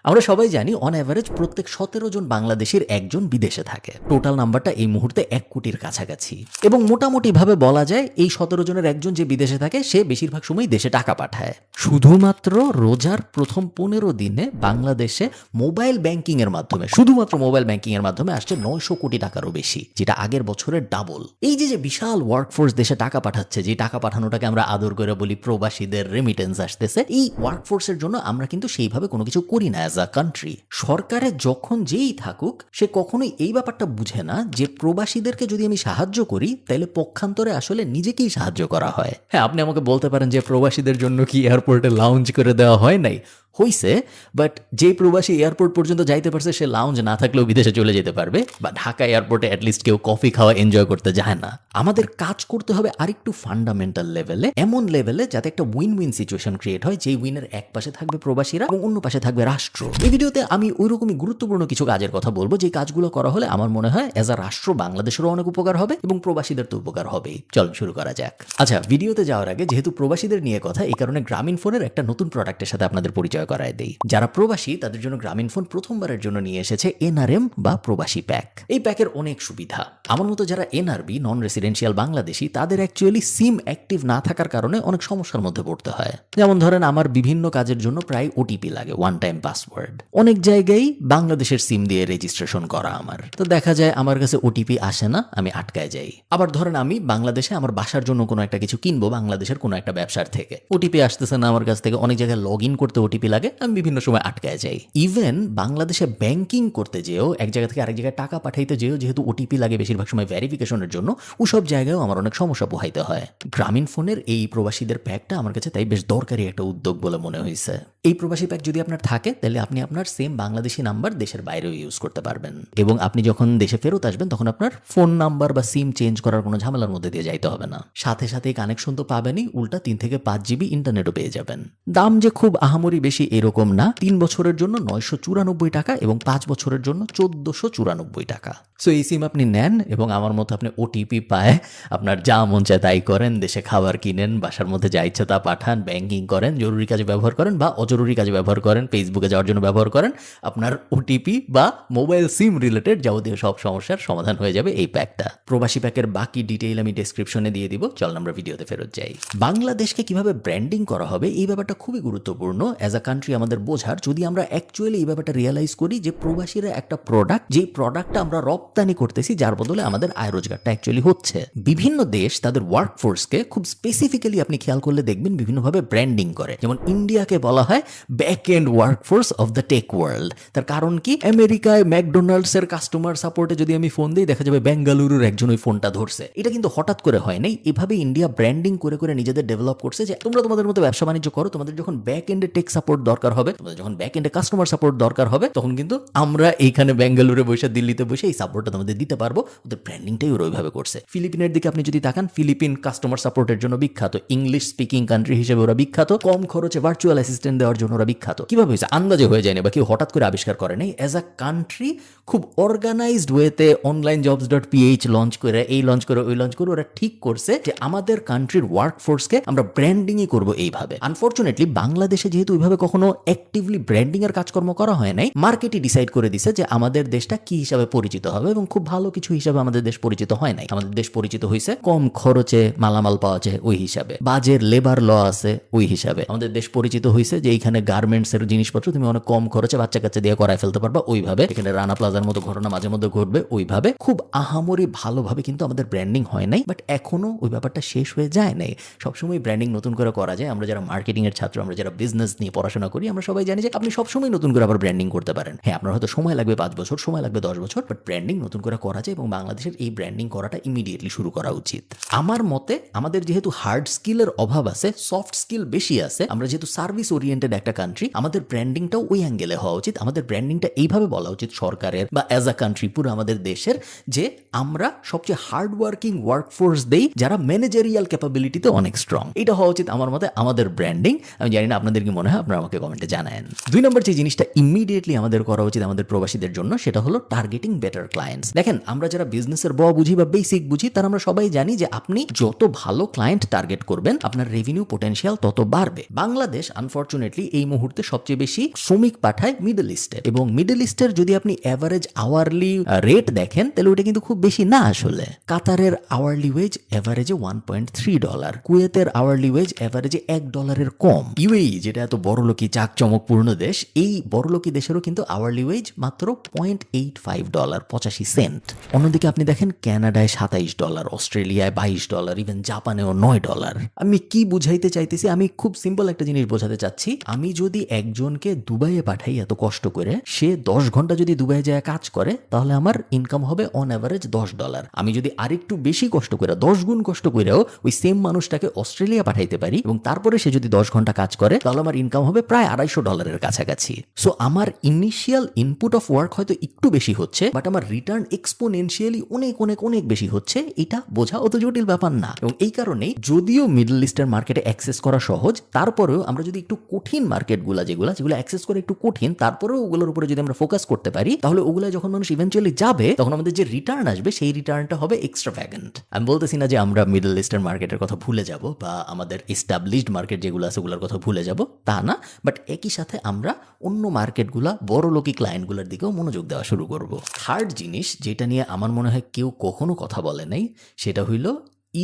আমরা সবাই জানি অন অ্যাভারেজ প্রত্যেক 17 জন বাংলাদেশের একজন বিদেশে থাকে। টোটাল নাম্বারটা এই মুহূর্তে 1 কোটির কাছাকাছি এবং মোটামুটিভাবে বলা যায় এই 17 জনের একজন যে বিদেশে থাকে সে বেশিরভাগ সময় দেশে টাকা পাঠায়। শুধুমাত্র রোজার প্রথম 15 দিনে বাংলাদেশে মোবাইল ব্যাংকিং এর মাধ্যমে, শুধুমাত্র মোবাইল ব্যাংকিং এর মাধ্যমে আসছে 900 কোটি টাকারও বেশি, যেটা আগের বছরের ডাবল। এই যে বিশাল ওয়ার্কফোর্স দেশে টাকা পাঠাচ্ছে, যে টাকা পাঠানোটাকে আমরা আদর করে বলি প্রবাসীদের রেমিটেন্স আসতেছে, এই ওয়ার্কফোর্সের জন্য আমরা কিন্তু সেইভাবে কোনো কিছু করি না অ্যাজ আ কান্ট্রি। সরকারে যখন যেই থাকুক সে কখনোই এই ব্যাপারটা বুঝে না যে প্রবাসীদেরকে যদি আমি সাহায্য করি তাহলে পক্ষান্তরে আসলে নিজেকেই সাহায্য করা হয়। হ্যাঁ, আপনি আমাকে বলতে পারেন যে প্রবাসীদের জন্য কি এয়ারপোর্টে লাউঞ্জ করে দেওয়া হয় নাই? হইছে, বাট যে প্রবাসী এয়ারপোর্ট পর্যন্ত যাইতে পারছে সে লাউঞ্জ না থাকলেও বিদেশে চলে যেতে পারবে, বা ঢাকা এয়ারপোর্টে অ্যাটলিস্ট কেউ কফি খাওয়া এনজয় করতে যায় না। আমাদের কাজ করতে হবে আরেকটু ফান্ডামেন্টাল লেভেলে, এমন লেভেলে যাতে একটা উইন উইন সিচুয়েশন ক্রিয়েট হয়, যে উইনের এক পাশে থাকবে প্রবাসীরা এবং অন্য পাশে থাকবে রাষ্ট্র। এই ভিডিওতে আমি ওইরকমই গুরুত্বপূর্ণ কিছু কাজের কথা বলবো যে কাজগুলো করা হলে আমার মনে হয় অ্যাজ আ রাষ্ট্র বাংলাদেশেরও অনেক উপকার হবে এবং প্রবাসীদের তো উপকার হবেই। চলুন শুরু করা যাক। আচ্ছা, ভিডিওতে যাওয়ার আগে যেহেতু প্রবাসীদের নিয়ে কথা, এই কারণে গ্রামীণ ফোনের একটা নতুন প্রোডাক্টের সাথে আপনাদের পরিচয় করায় দেই। যারা প্রবাসী তাদের জন্য গ্রামীণ ফোন প্রথমবারের জন্য নিয়ে এসেছে এনআরএম বা প্রবাসী প্যাক। এই প্যাকের অনেক সুবিধা। আমার মতো যারা এনআরবি, নন রেসিডেন্সিয়াল বাংলাদেশি, তাদের অ্যাকচুয়ালি সিম অ্যাক্টিভ না থাকার কারণে অনেক সমস্যার মধ্যে পড়তে হয়। যেমন ধরেন আমার বিভিন্ন কাজের জন্য প্রায় ওটিপি লাগে, ওয়ান টাইম পাসওয়ার্ড। অনেক জায়গায় বাংলাদেশের সিম দিয়ে রেজিস্ট্রেশন করা আমার, তো দেখা যায় আমার কাছে ওটিপি আসে না, আমি আটকায় যাই। আবার ধরেন আমি বাংলাদেশে আমার বাসার জন্য কোনো একটা কিছু কিনবো বাংলাদেশের কোনো একটা ব্যবসার থেকে, ওটিপি আসতেছে না আমার কাছ থেকে, অনেক জায়গায় লগ ইন করতে ওটিপি লাগে, আমি বিভিন্ন সময় আটকায় যাই। ইভেন বাংলাদেশে ব্যাংকিং করতে যেও, এক জায়গা থেকে আরেক জায়গায় টাকা পাঠাইতে যেও, যেহেতু ওটিপি লাগে বেশিরভাগ সময় ভেরিফিকেশনের জন্য, ওসব জায়গায়ও আমার অনেক সমস্যা পোহাইতে হয়। গ্রামীণ ফোনের এই প্রবাসীদের প্যাকটা আমার কাছে তাই বেশ দরকারি একটা উদ্যোগ বলে মনে হয়েছে। এই প্রবাসী প্যাক যদি আপনার থাকে তাহলে আপনি আপনার সেম বাংলাদেশি নাম্বার দেশের বাইরেও ইউজ করতে পারবেন এবং আপনি যখন দেশে ফেরত আসবেন তখন আপনার ফোন নাম্বার বা সিম চেঞ্জ করার কোনো ঝামেলার মধ্যে দিয়ে যাইতে হবে না। সাথে সাথে কানেকশন তো পাবেনই, উল্টা 3 থেকে 5 জিবি ইন্টারনেটও পেয়ে যাবেন। দাম যে খুব আহামরি বেশি এরকম না, 3 বছরের জন্য 994 টাকা এবং 5 বছরের জন্য 1494 টাকা। সো এই সিম আপনি নেন এবং আমার মতো আপনি ওটিপি পায় আপনার যা মন চায় তাই করেন, দেশে খাবার কিনেন, বাসার মধ্যে যা ইচ্ছা তা পাঠান, ব্যাংকিং করেন, জরুরি কাজে ব্যবহার করেন বা অজরুরি কাজে ব্যবহার করেন, ফেসবুকে যাওয়ার জন্য ব্যবহার করেন। আপনার ওটিপি বা মোবাইল সিম রিলেটেড যাবতীয় সব সমস্যার সমাধান হয়ে যাবে এই প্যাকটা। প্রবাসী প্যাকের বাকি ডিটেইল আমি ডেসক্রিপশনে দিয়ে দিব। চল আমরা ভিডিওতে ফেরত যাই। বাংলাদেশকে কিভাবে ব্র্যান্ডিং করা হবে এই ব্যাপারটা খুবই গুরুত্বপূর্ণ অ্যাজ আ কান্ট্রি আমাদের বোঝার, যদি আমরা অ্যাকচুয়ালি এই ব্যাপারটা রিয়েলাইজ করি যে প্রবাসীরা একটা প্রোডাক্ট, যেই প্রোডাক্টটা আমরা রপ্তানি করতেছি, যার বদলে আমাদের আয় রোজগারটা অ্যাকচুয়ালি হচ্ছে। বিভিন্ন দেশ তাদের ওয়ার্কফোর্সকে খুব স্পেসিফিক্যালি আপনি খেয়াল করলে দেখবেন বিভিন্নভাবে ব্র্যান্ডিং করে। যেমন ইন্ডিয়াকে বলা হয় back end workforce of the tech world. তার কারণ কি? আমেরিকায় ম্যাকডোনাল্ডস এর কাস্টমার সাপোর্টে যদি আমি ফোন দিই দেখা যাবে বেঙ্গালুরুর একজন ওই ফোনটা ধরছে। এটা কিন্তু হঠাৎ করে হয় নাই, এভাবে ইন্ডিয়া ব্র্যান্ডিং করে করে নিজেদের ডেভেলপ করছে যে তোমরা তোমাদের মতো ব্যবসা বাণিজ্য করো, তোমাদের যখন ব্যাক এন্ডে টেক সাপোর্ট দরকার হবে, তোমাদের যখন ব্যাক এন্ডে কাস্টমার সাপোর্ট দরকার হবে, তখন কিন্তু আমরা এইখানে বেঙ্গালুরুরে বসে, দিল্লিতে বসে এই সাপোর্টটা তোমাদের দিতে পারবো। ওদের ব্র্যান্ডিংটাই ওরা ওইভাবে করছে। ফিলিপিনের দিকে আপনি যদি তাকান, ফিলিপিন কাস্টমার সাপোর্টের জন্য বিখ্যাত, ইংলিশ স্পিকিং কান্ট্রি হিসেবে ওরা বিখ্যাত, কম খরচে ভার্চুয়াল অ্যাসিস্ট্যান্ট দেওয়ার জন্য ওরা বিখ্যাত। কিভাবে হয়েছে? আন্দাজে হয়ে যায়নি বা কেউ হঠাৎ করে আবিষ্কার করে নাই। অ্যাজ আ কান্ট্রি খুব অর্গানাইজড ওয়েতে onlinejobs.ph লঞ্চ করে, এই লঞ্চ করে, ওই লঞ্চ করে ওরা ঠিক করছে যে আমাদের কান্ট্রির ওয়ার্কফোর্সকে আমরা ব্র্যান্ডিংই করবো এইভাবে। আনফরচুনেটলি বাংলাদেশে যেহেতু ওইভাবে কখনো অ্যাক্টিভলি ব্র্যান্ডিং এর কাজকর্ম করা হয় নাই, মার্কেটই ডিসাইড করে দিছে যে আমাদের দেশটা কি হিসাবে পরিচিত হবে এবং খুব ভালো কিছু হিসাবে আমাদের দেশ পরিচিত হয় নাই। আমাদের দেশ পরিচিত হয়েছে কম খরচে মালামাল পাওয়া যায় ওই হিসাবে, বাজের লেবার ল আছে ওই হিসাবে। আমাদের দেশ পরিচিত হয়েছে যে এইখানে গার্মেন্টস এর জিনিসপত্র তুমি অনেক কম খরচে বাচ্চা কাচ্চা দিয়ে করায় ফেলতে পারবা ওইভাবে। এখানে রানা প্লাজার মতো ঘটনা মাঝে মধ্যে ঘটবে ওইভাবে। খুব আহামরি ভালোভাবে কিন্তু আমাদের ব্র্যান্ডিং হয় নাই, বাট এখনো ওই ব্যাপারটা শেষ হয়ে যায় নাই। সবসময় ব্র্যান্ডিং নতুন করে করা যায়। আমরা যারা মার্কেটিং এর ছাত্র, আমরা যারা বিজনেস নিয়ে পড়াশোনা করি, আমরা সবাই জানি যে আপনি সবসময় নতুন করে আবার ব্র্যান্ডিং করতে পারেন। হ্যাঁ, আপনার হয়তো সময় লাগবে 5 বছর, সময় লাগবে 10 বছর, বাট ব্র্যান্ডিং নতুন করে করা যায় এবং বাংলাদেশের এই ব্র্যান্ডিং করাটা ইমিডিয়েটলি শুরু করা উচিত। আমার মতে আমাদের যেহেতু হার্ড স্কিলের অভাব আছে, সফট স্কিল বেশি আছে, আমরা যেহেতু সার্ভিস ওরিয়েন্টেড একটা কান্ট্রি, আমাদের ব্র্যান্ডিংটাও ওই অ্যাঙ্গেলে হওয়া উচিত। আমাদের ব্র্যান্ডিংটা এইভাবে বলা উচিত সরকারের বা অ্যাজ আ কান্ট্রি পুরো আমাদের দেশের, যে আমরা সবচেয়ে হার্ড ওয়ার্কিং ওয়ার্কফোর্স দেই যারা ম্যানেজারিয়াল ক্যাপাবিলিটিতে অনেক স্ট্রং। এটা হওয়া উচিত আমার মতে আমাদের ব্র্যান্ডিং। আমি জানি না আপনাদের কি মনে হয়, আপনারা আমাকে কমেন্টে জানান। 2 নম্বর যে জিনিসটা ইমিডিয়েটলি আমাদের করা উচিত আমাদের প্রবাসীদের জন্য, সেটা হলো টার্গেটিং বেটার ক্লায়েন্টস। দেখেন, আমরা যারা বিজনেসের বুঝি বা বেসিক বুঝি, তারা আমরা সবাই জানি যে আপনি যত ভালো ক্লায়েন্ট টার্গেট করবেন আপনার রেভিনিউ পোটেনশিয়াল তত বাড়বে। বাংলাদেশ আনফরচুনেটলি কান্ট্রি এই মুহূর্তে সবচেয়ে বেশি শ্রমিক পাঠায় মিডল ইস্টে, এবং মিডল ইস্টের যদি আপনি অ্যাভারেজ আওয়ারলি রেট দেখেন তাহলে ওটা কিন্তু খুব বেশি না। আসলে কাতারের আওয়ারলি ওয়েজ অ্যাভারেজে $1.3, কুয়েতের আওয়ারলি ওয়েজ অ্যাভারেজে $1 কম। ইউএই যেটা এত বড়লোকি চাকচমকপূর্ণ দেশ, এই বড়লোকি দেশেরও কিন্তু আওয়ারলি ওয়েজ মাত্র $0.85, 85 সেন্ট। অন্যদিকে আপনি দেখেন ক্যানাডায় $27, অস্ট্রেলিয়ায় $22, ইভেন জাপানেও $9। আমি কি বুঝাইতে চাইতেছি, আমি খুব সিম্পল একটা জিনিস বোঝাতে চাচ্ছি। আমি যদি একজনকে দুবাইয়ে পাঠাই এত কষ্ট করে, সে 10 ঘন্টা যদি দুবাইয়ে যায় কাজ করে, তাহলে আমার ইনকাম হবে অন অ্যাভারেজ $10। আমি যদি আরেকটু বেশি কষ্ট করে 10 গুণ কষ্ট করেও ওই সেম মানুষটাকে অস্ট্রেলিয়া পাঠাইতে পারি এবং তারপরে সে যদি 10 ঘন্টা কাজ করে, তাহলে আমার ইনকাম হবে প্রায় $250 কাছাকাছি। সো আমার ইনিশিয়াল ইনপুট অফ ওয়ার্ক হয়তো একটু বেশি হচ্ছে, বাট আমার রিটার্ন এক্সপোনেনশিয়ালি অনেক অনেক অনেক বেশি হচ্ছে। এটা বোঝা অত জটিল ব্যাপার না। এবং এই কারণেই যদিও মিডল ইস্টের মার্কেটে অ্যাক্সেস করা সহজ, তারপরেও আমরা যদি একটু কঠিন মার্কেটগুলা যেগুলো অ্যাক্সেস করে একটু কঠিন, তারপরেও ওগুলোর উপরে যদি আমরা ফোকাস করতে পারি, তাহলে ওগুলা যখন মানুষ ইভেন্চুয়ালি যাবে, তখন আমাদের যে রিটার্ন আসবে সেই রিটার্নটা হবে এক্সট্রাভ্যাগেন্ট। আমি বলতেছি না যে আমরা মিডল ইস্টের মার্কেটের কথা ভুলে যাব বা আমাদের এস্টাবলিশড মার্কেট যেগুলো আছে ওগুলোর কথা ভুলে যাব, তা না, বাট একই সাথে আমরা অন্য মার্কেটগুলা বড় লোকি ক্লায়েন্টগুলোর দিকেও মনোযোগ দেওয়া শুরু করব। থার্ড জিনিস যেটা নিয়ে আমার মনে হয় কেউ কখনো কথা বলে নাই, সেটা হইল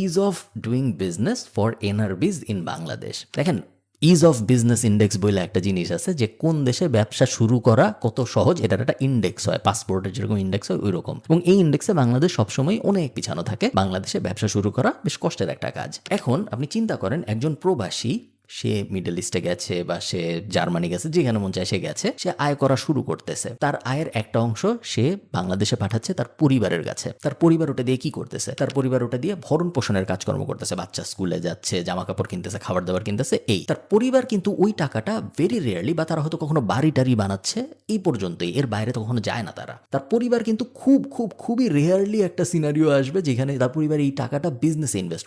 ease of doing business for NRBs in Bangladesh. দেখেন, ইজ অফ বিজনেস ইন্ডেক্স বলে একটা জিনিস আছে, যে কোন দেশে ব্যবসা শুরু করা কত সহজ, এটার একটা ইন্ডেক্স হয়, পাসপোর্টের যেরকম ইন্ডেক্স হয় ওই রকম। এবং এই ইন্ডেক্সে বাংলাদেশ সবসময় অনেক পিছানো থাকে। বাংলাদেশে ব্যবসা শুরু করা বেশ কষ্টের একটা কাজ। এখন আপনি চিন্তা করেন, একজন প্রবাসী, সে মিডল ইস্টে গেছে বা সে জার্মানি গেছে, যেখানে মন চায় সে গেছে, সে আয় করা শুরু করতেছে। তার আয়ের একটা অংশ সে বাংলাদেশে পাঠাচ্ছে তার পরিবারের কাছে। তার পরিবার ওটা দিয়ে কি করতেছে? তার পরিবার ওটা দিয়ে ভরণ পোষণের কাজকর্ম করতেছে, বাচ্চা স্কুলে যাচ্ছে, জামা কাপড় কিনতেছে, খাবার দাবার কিনতেছে। এই তার পরিবার কিন্তু ওই টাকাটা ভেরি রেয়ারলি, বা তারা হয়তো কখনো বাড়ি টাড়ি বানাচ্ছে, এই পর্যন্তই, এর বাইরে তো কখনো যায় না তারা। তার পরিবার কিন্তু খুবই রেয়ারলি একটা সিনারিও আসবে যেখানে তার পরিবার এই টাকাটা বিজনেসে ইনভেস্ট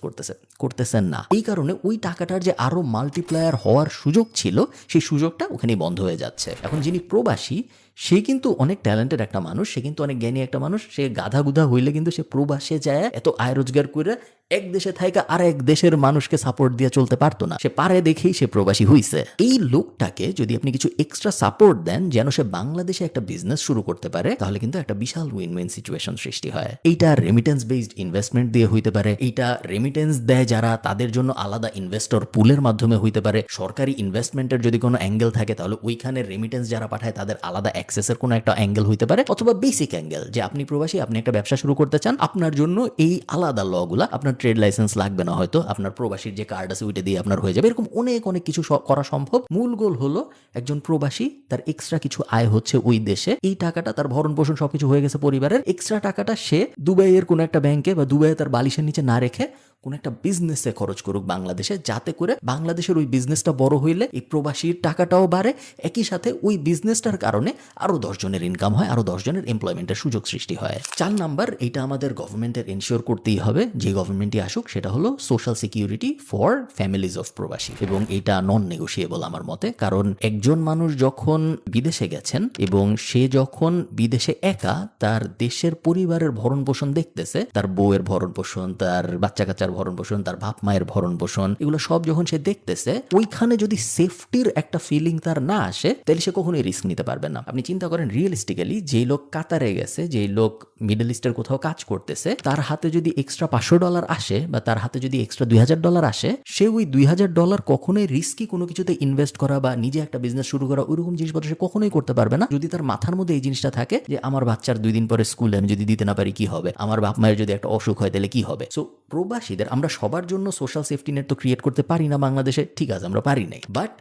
করতেছেন না। এই কারণে ওই টাকাটার যে আরো মাল্টিপ্লায়ার হওয়ার সুযোগ ছিল, সেই সুযোগটা ওখানেই বন্ধ হয়ে যাচ্ছে। এখন যিনি প্রবাসী, সে কিন্তু অনেক ট্যালেন্টেড একটা মানুষ, সে কিন্তু অনেক জ্ঞানী একটা মানুষ। সে গাধা গুধা হইলে কিন্তু সে প্রবাসে যায় এত আয় রোজগার করে এক দেশে থাইকা আর এক দেশের মানুষকে সাপোর্ট দিয়ে চলতে পারতো না। সে পারে দেখেই সে প্রবাসী হইছে। এই লোকটাকে যদি আপনি কিছু এক্সট্রা সাপোর্ট দেন যেন সে বাংলাদেশে একটা বিজনেস শুরু করতে পারে, তাহলে কিন্তু একটা বিশাল উইন উইন সিচুয়েশন সৃষ্টি হয়। এইটা রেমিটেন্স বেসড ইনভেস্টমেন্ট দিয়ে হইতে পারে, এইটা রেমিটেন্স দেয় যারা, তাদের জন্য আলাদা ইনভেস্টর পুলের মাধ্যমে হইতে পারে। সরকারি ইনভেস্টমেন্টের যদি কোনো অ্যাঙ্গেল থাকে, তাহলে ওইখানে রেমিটেন্স যারা পাঠায় তাদের আলাদা অ্যাক্সেসের কোনো একটা অ্যাঙ্গেল হইতে পারে, অথবা বেসিক অ্যাঙ্গেল যে আপনি প্রবাসী, আপনি একটা ব্যবসা শুরু করতে চান, আপনার জন্য এই আলাদা লগুলা, আপনার ট্রেড লাইসেন্স লাগবে না, হয়তো আপনার প্রবাসীর যে কার্ড আছে ওইটা দিয়ে আপনার হয়ে যাবে। এরকম অনেক কিছু করা সম্ভব। মূল গোল হলো একজন প্রবাসী, তার এক্সট্রা কিছু আয় হচ্ছে ওই দেশে, এই টাকাটা তার ভরণ পোষণ সবকিছু হয়ে গেছে পরিবারের, এক্সট্রা টাকাটা সে দুবাইয়ের কোনো একটা ব্যাংকে বা দুবাইয়ে তার বালিশের নিচে না রেখে কোন একটা বিজনেসে খরচ করুক বাংলাদেশে, যাতে করে বাংলাদেশের ওই বিজনেসটা বড় হইলে এই প্রবাসীর টাকাটাও বাড়ে, একই সাথে ওই বিজনেসটার কারণে আরো 10 জনের ইনকাম হয়, আরো 10 জনের এমপ্লয়মেন্টের সুযোগ সৃষ্টি হয়। 4 নাম্বার, এটা আমাদের গভর্নমেন্টের এনশিওর করতেই হবে, যে গভর্নমেন্টই আসুক, সেটা হলো social security for families of প্রবাসী। এবং এটা নন নেগোশিয়েবল আমার মতে, কারণ একজন মানুষ যখন বিদেশে গেছেন এবং সে যখন বিদেশে একা তার দেশের পরিবারের ভরণ পোষণ দেখতেছে, তার বউয়ের ভরণ পোষণ, তার বাচ্চা কাচ্চার ভরণ পোষণ, তার বাপ মায়ের ভরণ পোষণ, এগুলো সব যখন সে দেখতেছে, ওইখানে যদি সেফটির একটা ফিলিং তার না আসে, তাহলে সে কখনোই রিস্ক নিতে পারবে না। আপনি চিন্তা করেন, রিয়েলিস্টিক্যালি যেই লোক কাতারে গেছে, যেই লোক মিডল ইস্টের কোথাও কাজ করতেছে, তার হাতে যদি এক্সট্রা $500 আসে বা তার হাতে যদি এক্সট্রা $2000 আসে, সে ওই $2000 কখনোই রিস্কি কোনো কিছুতে ইনভেস্ট করা বা নিজে একটা বিজনেস শুরু করা, ওইরকম জিনিসপত্র সে কখনোই করতে পারবে না, যদি তার মাথার মধ্যে এই জিনিসটা থাকে যে আমার বাচ্চার 2 দিন পরে স্কুলে আমি যদি দিতে না পারি কি হবে, আমার বাপ মায়ের যদি একটা অসুখ হয় তাহলে কি হবে। সো প্রবাসীদের আমরা সবার জন্য সোশ্যাল সেফটি নেট তো ক্রিয়েট করতে পারি না বাংলাদেশে, ঠিক আছে, আমরা পারি নাই, বাট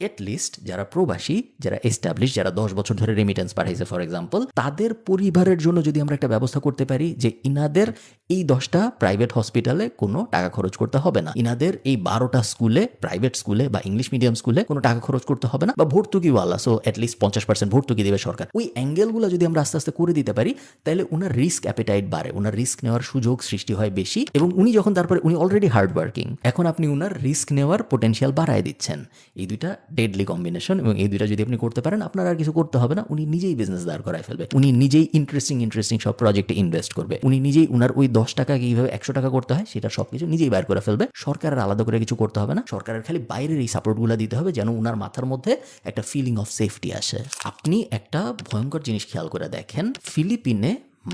এটলিস্ট যারা প্রবাসী, যারা এস্টাবলিশ, যারা 10 বছর ধরে রেমিটেন্স পাঠাইছে ফর এক্সাম্পল, তাদের পরিবারের জন্য যদি আমরা একটা ব্যবস্থা করতে পারি যে ইনাদের এই 10টা প্রাইভেট হসপিটালে কোনো টাকা খরচ করতে হবে না, ইনাদের এই 12টা স্কুলে, প্রাইভেট স্কুলে বা ইংলিশ মিডিয়াম স্কুলে কোনো টাকা খরচ করতে হবে না, বা ভর্তুকিওয়ালা, সো অ্যাটলিস্ট 50% ভর্তুকি দেবে সরকার, ওই অ্যাঙ্গেলগুলো যদি আমরা আস্তে আস্তে করে দিতে পারি, তাহলে ওনার রিস্ক অ্যাপেটাইট বাড়ে, ওনার রিস্ক নেওয়ার সুযোগ সৃষ্টি হয় বেশি, এবং উনি যখন তারপরে, উনি অলরেডি হার্ড ওয়ার্কিং, এখন আপনি ওনার রিস্ক নেওয়ার পোটেনশিয়াল বাড়ায় দিচ্ছেন। এই দুইটা ডেডলি কম্বিনেশন, এবং এই দুইটা যদি আপনি করতে পারেন আপনার আর কিছু করতে হবে না। উনি নিজেই বিজনেস দাঁড় করায় ফেলবে, উনি নিজেই ইন্টারেস্টিং সব প্রজেক্টে ইনভেস্ট করবে, উনি নিজেই উনার ওই 10 টাকা কিভাবে 100 টাকা করতে হয় সেটা সবকিছু নিজেই বাইর করে ফেলবে। সরকারের আলাদা করে কিছু করতে হবে না, সরকারের খালি বাইরের এই সাপোর্টগুলো দিতে হবে যেন উনার মাথার মধ্যে একটা ফিলিং অফ সেফটি আসে। আপনি একটা ভয়ঙ্কর জিনিস খেয়াল করে দেখেন, ফিলিপিনে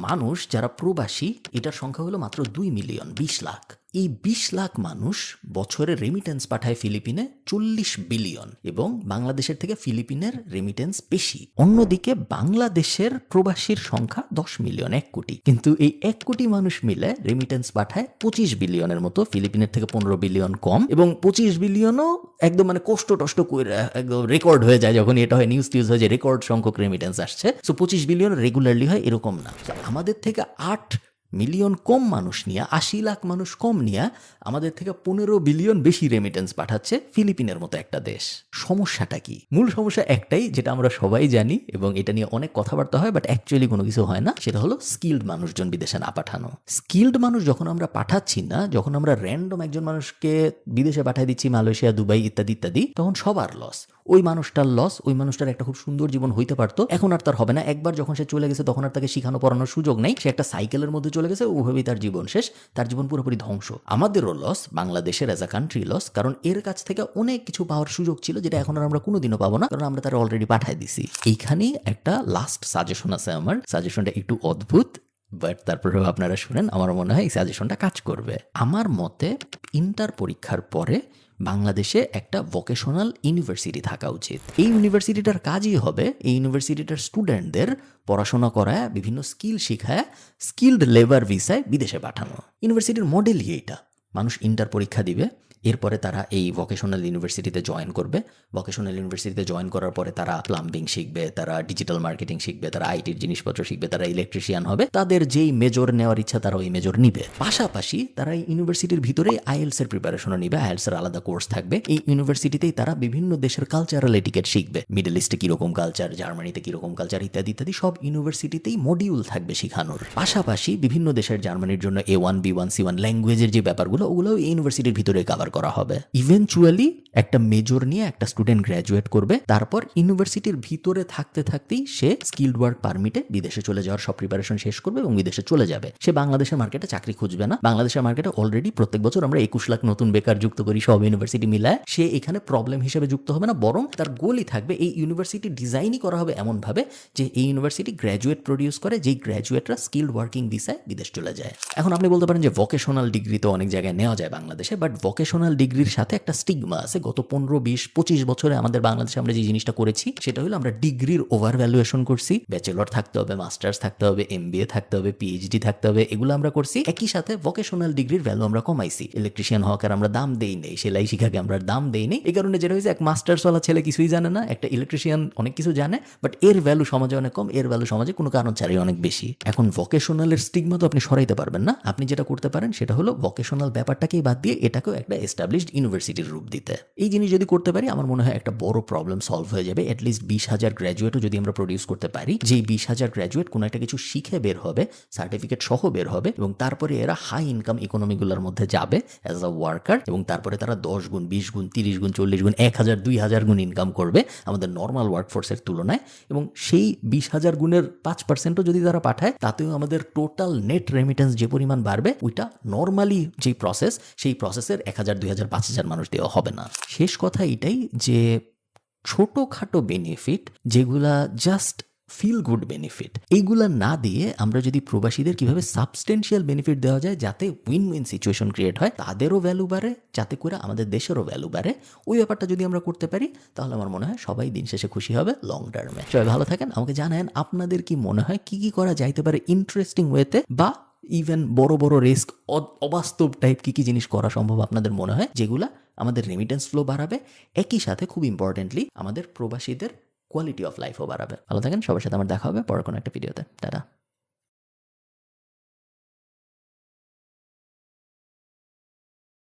মানুষ যারা প্রবাসী এটার সংখ্যা হলো মাত্র 2 মিলিয়ন, 20 লাখ। এই 20 লাখ মানুষ বছরে রেমিটেন্স পাঠায় ফিলিপিনে 40 বিলিয়ন, এবং বাংলাদেশের থেকে ফিলিপিনের রেমিটেন্স বেশি। অন্যদিকে বাংলাদেশের প্রবাসীর সংখ্যা 10 মিলিয়ন, 1 কোটি, কিন্তু এই 1 কোটি মানুষ মিলে রেমিটেন্স পাঠায় 25 বিলিয়নের মতো, ফিলিপিনের থেকে 15 বিলিয়ন কম, এবং 25 বিলিয়নও একদম মানে কষ্ট করে একদম রেকর্ড হয়ে যায় যখন এটা হয়, নিউজ হয়ে যায় রেকর্ড সংখ্যক রেমিটেন্স আসছে। সো 25 বিলিয়ন রেগুলারলি হয় এরকম না। আমাদের থেকে 8 মিলিয়ন কম মানুষ নিয়ে, 80 লাখ মানুষ কম নিয়ে আমাদের থেকে 15 বিলিয়ন বেশি রেমিটেন্স পাঠাচ্ছে ফিলিপিনের মতো একটা দেশ। সমস্যাটা কি? মূল সমস্যা একটাই, যেটা আমরা সবাই জানি এবং এটা নিয়ে অনেক কথাবার্তা হয়, বাট অ্যাকচুয়ালি কোনো কিছু হয় না। সেটা হলো স্কিল্ড মানুষজন বিদেশে না পাঠানো। স্কিল্ড মানুষ যখন আমরা পাঠাচ্ছি না, যখন আমরা র্যান্ডম একজন মানুষকে বিদেশে পাঠিয়ে দিচ্ছি, মালয়েশিয়া, দুবাই ইত্যাদি ইত্যাদি, তখন সবার লস। ওই মানুষটার লস, ওই মানুষটার একটা খুব সুন্দর জীবন হইতে পারতো, এখন আর তার হবে না। একবার যখন সে চলে গেছে তখন আর তাকে শিখানো পড়ানোর সুযোগ নেই, সে একটা সাইকেলের মধ্যে চলে গেছে, ওভাবেই তার জীবন শেষ, তার জীবন পুরোপুরি ধ্বংস। আমাদেরও লস, বাংলাদেশের অ্যাজ আ কান্ট্রি লস, কারণ এর কাছ থেকে অনেক কিছু পাওয়ার সুযোগ ছিল যেটা এখন আর আমরা কোনোদিনও পাবো না, কারণ আমরা তারা অলরেডি পাঠাই দিছি। এইখানেই একটা লাস্ট সাজেশন আছে আমার, সাজেশনটা একটু অদ্ভুত, বাট তারপরেও আপনারা শুনেন, আমার মনে হয় এই সাজেশনটা কাজ করবে। আমার মতে ইন্টার পরীক্ষার পরে বাংলাদেশে একটা ভোকেশনাল ইউনিভার্সিটি থাকা উচিত। এই ইউনিভার্সিটিটার কাজই হবে এই ইউনিভার্সিটিটার স্টুডেন্টদের পড়াশোনা করায়, বিভিন্ন স্কিল শিখায়, স্কিল্ড লেবার ভিসায় বিদেশে পাঠানো। ইউনিভার্সিটির মডেলই এইটা। মানুষ ইন্টার পরীক্ষা দিবে, এরপরে তারা এই ভোকেশনাল ইউনিভার্সিটিতে জয়েন করবে। ভোকেশনাল ইউনিভার্সিটিতে জয়েন করার পরে তারা প্লাম্বিং শিখবে, তারা ডিজিটাল মার্কেটিং শিখবে, তারা আইটির জিনিসপত্র শিখবে, তারা ইলেকট্রিশিয়ান হবে। তাদের যেই মেজর নেওয়ার ইচ্ছা তারা ওই মেজর নিবে। পাশাপাশি তারা এই ইউনিভার্সিটির ভিতরে আইএলস এর প্রিপারেশনও নিবে, আইএলস এর আলাদা কোর্স থাকবে। এই ইউনিভার্সিটিতেই তারা বিভিন্ন দেশের কালচারাল এটিকেট শিখবে, মিডল ইস্টে কিরকম কালচার, জার্মানিতে কিরকম কালচার ইত্যাদি ইত্যাদি, সব ইউনিভার্সিটিতেই মডিউল থাকবে শেখানোর। পাশাপাশি বিভিন্ন দেশের, জার্মানির জন্য A1, B1, C1 ল্যাঙ্গুয়েজের যে ব্যাপারগুলো, ওগুলোও এই ইউনিভার্সিটির ভিতরে কভার করা হবে। ইভেনচুয়ালি একটা মেজর নিয়ে একটা স্টুডেন্ট গ্র্যাজুয়েট করবে, তারপর ইউনিভার্সিটির ভিতরে থাকতে থাকতেই সে স্কিল্ড ওয়ার্ক পারমিটে বিদেশে চলে যাওয়ার সব প্রিপারেশন শেষ করবে এবং বিদেশে চলে যাবে। সে বাংলাদেশের মার্কেটে চাকরি খুঁজবে না। বাংলাদেশের মার্কেটে অলরেডি প্রত্যেক বছর আমরা 21 লাখ নতুন বেকার যুক্ত করি সব ইউনিভার্সিটি মিলায়। সে এখানে প্রবলেম হিসেবে যুক্ত হবে না, বরং তার গোলই থাকবে এই ইউনিভার্সিটি ডিজাইনই করা হবে এমনভাবে যে এই ইউনিভার্সিটি গ্র্যাজুয়েট প্রডিউস করে, যেই গ্র্যাজুয়েটরা স্কিল্ড ওয়ার্কিং ভিসায় বিদেশ চলে যায়। এখন আপনি বলতে পারেন যে ভোকেশনাল ডিগ্রি তো অনেক জায়গায় নেওয়া যায় বাংলাদেশে, বাট ভোকেশনাল ডিগ্রির সাথে একটা স্টিগমা আছে। গত 15, 20, 25 বছরে আমাদের বাংলাদেশে আমরা যে জিনিসটা করেছি সেটা হলো আমরা ডিগ্রির ওভার ভ্যালুয়েশন করছি। ব্যাচেলর থাকতে হবে, মাস্টার্স থাকতে হবে, MBA থাকতে হবে, PhD থাকতে হবে, এগুলো আমরা করছি। একই সাথে ভোকেশনাল ডিগ্রির ভ্যালু আমরা কমাইছি। ইলেকট্রিশিয়ান হওয়াকে আমরা দাম দেই নেই, সেলাই শিখাকে আমরা দাম দেই নেই। এই কারণে যেটা হয়েছে, এক মাস্টার্সওয়ালা ছেলে কিছুই জানে না, একটা ইলেকট্রিশিয়ান অনেক কিছু জানে, বাট এর ভ্যালু সমাজে অনেক কম, এর ভ্যালু সমাজে কোনো কারণ ছাড়াই অনেক বেশি। এখন ভোকেশনালের স্টিগমা তো আপনি সরাইতে পারবেন না। আপনি যেটা করতে পারেন সেটা হলো ভোকেশনাল ব্যাপারটাকেই বাদ দিয়ে এটাকেও একটা এস্টাবলিশড ইউনিভার্সিটির রূপ দিতে। এই জিনিস যদি করতে পারি আমার মনে হয় একটা বড় প্রবলেম সলভ হয়ে যাবে। অ্যাটলিস্ট 20,000 গ্র্যাজুয়েটও যদি আমরা প্রডিউস করতে পারি, যেই 20,000 গ্র্যাজুয়েট কোনো একটা কিছু শিখে বের হবে, সার্টিফিকেট সহ বের হবে, এবং তারপরে এরা হাই ইনকাম ইকোনমিগুলোর মধ্যে যাবে অ্যাজ আ ওয়ার্কার, এবং তারপরে তারা 10 গুণ, 20 গুণ, 30 গুণ, 40 গুণ, 1,000, 2,000 গুণ ইনকাম করবে আমাদের নর্মাল ওয়ার্কফোর্সের তুলনায়। এবং সেই 20,000 গুণের 5%ও যদি তারা পাঠায়, তাতেও আমাদের টোটাল নেট রেমিটেন্স যে পরিমাণ বাড়বে, ওইটা নর্মালি যেই প্রসেস, সেই প্রসেসের 1,000, 2,000, 5,000 মানুষ দেওয়া হবে না। শেষ কথা এটাই যে ছোটোখাটো বেনিফিট যেগুলা জাস্ট ফিল গুড বেনিফিট, এইগুলা না দিয়ে আমরা যদি প্রবাসীদের কিভাবে সাবস্টেন্সিয়াল বেনিফিট দেওয়া যায় যাতে উইন উইন সিচুয়েশন ক্রিয়েট হয়, তাদেরও ভ্যালু বাড়ে, যাতে করে আমাদের দেশেরও ভ্যালু বাড়ে, ওই ব্যাপারটা যদি আমরা করতে পারি তাহলে আমার মনে হয় সবাই দিন শেষে খুশি হবে লং টার্মে। সবাই ভালো থাকেন। আমাকে জানান আপনাদের কি মনে হয় কি কি করা যাইতে পারে ইন্টারেস্টিং ওয়েতে, বা ইভেন বড় বড় রিস্ক, অবাস্তব টাইপ কি কি জিনিস করা সম্ভব আপনাদের মনে হয়, যেগুলা আমাদের রেমিটেন্স ফ্লো বাড়াবে, একই সাথে খুব ইম্পর্টেন্টলি আমাদের প্রবাসীদের কোয়ালিটি অফ লাইফও বাড়াবে। ভালো থাকেন, সবার সাথে আমার দেখা হবে পরের কোনো একটা ভিডিওতে। টাটা।